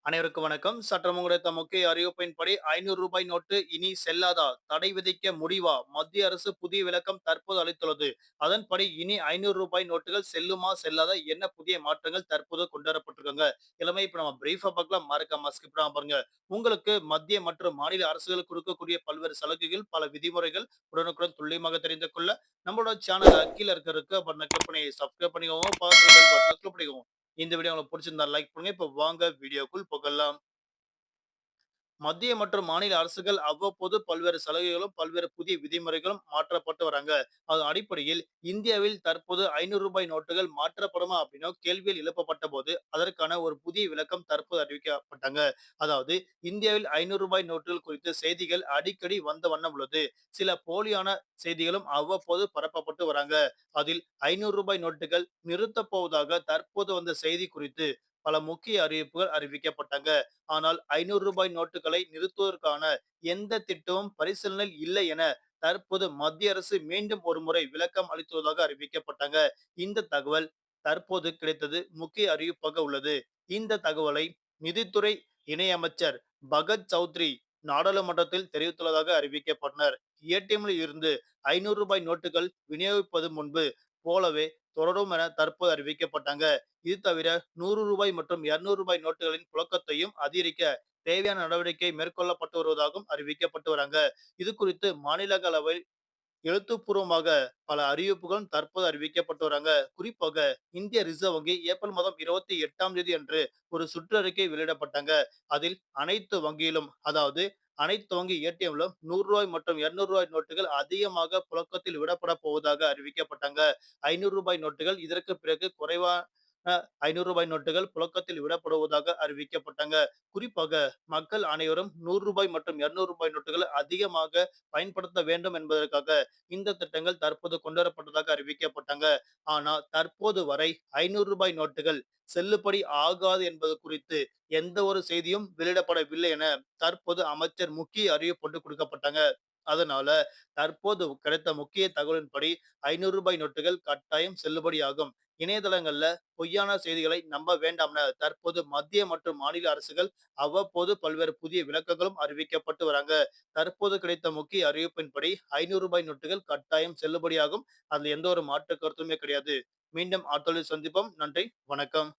அனைவருக்கும் வணக்கம். சற்றம் கிடைத்த முக்கிய அறிவிப்பின்படி ரூ. 500 நோட்டு இனி செல்லாதா? தடை விதிக்க முடிவா? மத்திய அரசு புதிய விளக்கம் தற்போது அளித்துள்ளது. அதன்படி இனி ரூ. 500 நோட்டுகள் செல்லுமா? செல்லாதா? என்ன புதிய மாற்றங்கள் தற்போது கொண்டு வரப்பட்டிருக்காங்க? எல்லாமே இப்ப நம்ம பிரீஃபா பார்க்கலாம். மறக்காம ஸ்கிப் பண்ணாம பாருங்க. உங்களுக்கு மத்திய மற்றும் மாநில அரசுகள் கொடுக்கக்கூடிய பல்வேறு சலுகைகள், பல விதிமுறைகள் உடனுக்குடன் துல்லியமாக தெரிந்து கொள்ள நம்மளோட சேனல கீழ இருக்க பட்டன கிளிக் பண்ணி சப்ஸ்கிரைப் பண்ணிக்கோங்க. பக்கத்துல பெல் பட்டன கிளிக் பண்ணிக்கோங்க. இந்த வீடியோ உங்களுக்கு பிடிச்சிருந்தா லைக் பண்ணுங்க. இப்ப வாங்க வீடியோக்குள் போகலாம். மத்திய மற்றும் மாநில அரசுகள் அவ்வப்போது பல்வேறு சலுகைகளும், பல்வேறு புதிய விதிமுறைகளும் மாற்றப்பட்டு வராங்க. அதன் அடிப்படையில் இந்தியாவில் தற்போது ரூ. 500 நோட்டுகள் மாற்றப்படுமா அப்படின்னு கேள்விகள் எழுப்பப்பட்டபோது, அதற்கான ஒரு புதிய விளக்கம் தற்போது அறிவிக்கப்பட்டாங்க. அதாவது இந்தியாவில் ரூ. 500 நோட்டுகள் குறித்த செய்திகள் அடிக்கடி வந்த வண்ணம் உள்ளது. சில போலியான செய்திகளும் அவ்வப்போது பரப்பப்பட்டு வராங்க. அதில் ரூ. 500 நோட்டுகள் நிறுத்தப் போவதாக தற்போது வந்த செய்தி குறித்து பல முக்கிய அறிவிப்புகள் அறிவிக்கப்பட்டாங்க. ஆனால் ரூ. 500 நோட்டுகளை நிறுத்துவதற்கான எந்த திட்டமும் பரிசீலனையில் இல்லை என தற்போது மத்திய அரசு மீண்டும் ஒரு முறை விளக்கம் அளித்துள்ளதாக அறிவிக்கப்பட்டாங்க. இந்த தகவல் தற்போது கிடைத்தது முக்கிய அறிவிப்பாக உள்ளது. இந்த தகவலை நிதித்துறை இணையமைச்சர் பகத் சௌத்ரி நாடாளுமன்றத்தில் தெரிவித்துள்ளதாக அறிவிக்கப்பட்டனர். ஏடிஎம்மில் இருந்து ரூ. 500 நோட்டுகள் விநியோகிப்பது முன்பு போலவே தொடரும் என தற்போது அறிவிக்கப்பட்டாங்க. இது தவிர ரூ. 100 மற்றும் ரூ. 200 நோட்டுகளின் புழக்கத்தையும் அதிகரிக்க தேவையான நடவடிக்கை மேற்கொள்ளப்பட்டு வருவதாகவும் அறிவிக்கப்பட்டு வராங்க. இது குறித்து மாநிலங்களவை எழுத்துப்பூர்வமாக பல அறிவிப்புகளும் தற்போது அறிவிக்கப்பட்டு வராங்க. குறிப்பாக இந்திய ரிசர்வ் வங்கி ஏப்ரல் மாதம் 28ஆம் தேதி அன்று ஒரு சுற்றறிக்கை வெளியிடப்பட்டாங்க. அதில் அனைத்து வங்கியிலும், அதாவது அனைத்து வங்கி ஏடிஎம்லும் ரூ. 100 மற்றும் ரூ. 200 நோட்டுகள் அதிகமாக புழக்கத்தில் விடப்பட போவதாக அறிவிக்கப்பட்டாங்க. ரூ. 500 நோட்டுகள் இதற்கு பிறகு குறைவான ரூ. 500 நோட்டுகள் புழக்கத்தில் விடப்படுவதாக அறிவிக்கப்பட்டாங்க. குறிப்பாக மக்கள் அனைவரும் ரூ. 100 மற்றும் ரூ. 200 நோட்டுகள் அதிகமாக பயன்படுத்த வேண்டும் என்பதற்காக இந்த திட்டங்கள் தற்போது கொண்டுவரப்பட்டதாக அறிவிக்கப்பட்டாங்க. ஆனால் தற்போது வரை ரூ. 500 நோட்டுகள் செல்லுபடி ஆகாது என்பது குறித்து எந்த ஒரு செய்தியும் வெளியிடப்படவில்லை என தற்போது அமைச்சர் முக்கிய அறிவிப்பு ஒன்று கொடுக்கப்பட்டாங்க. அதனால தற்போது கிடைத்த முக்கிய தகவலின்படி ரூ. 500 நோட்டுகள் கட்டாயம் செல்லுபடியாகும். இணையதளங்கள்ல பொய்யான செய்திகளை நம்ப வேண்டாம்னு தற்போது மத்திய மற்றும் மாநில அரசுகள் அவ்வப்போது பல்வேறு புதிய விளக்கங்களும் அறிவிக்கப்பட்டு வராங்க. தற்போது கிடைத்த முக்கிய அறிவிப்பின்படி ரூ. 500 நோட்டுகள் கட்டாயம் செல்லுபடியாகும். அதுல எந்த ஒரு மாற்று கருத்துமே கிடையாது. மீண்டும் அடுத்த சந்திப்போம். நன்றி, வணக்கம்.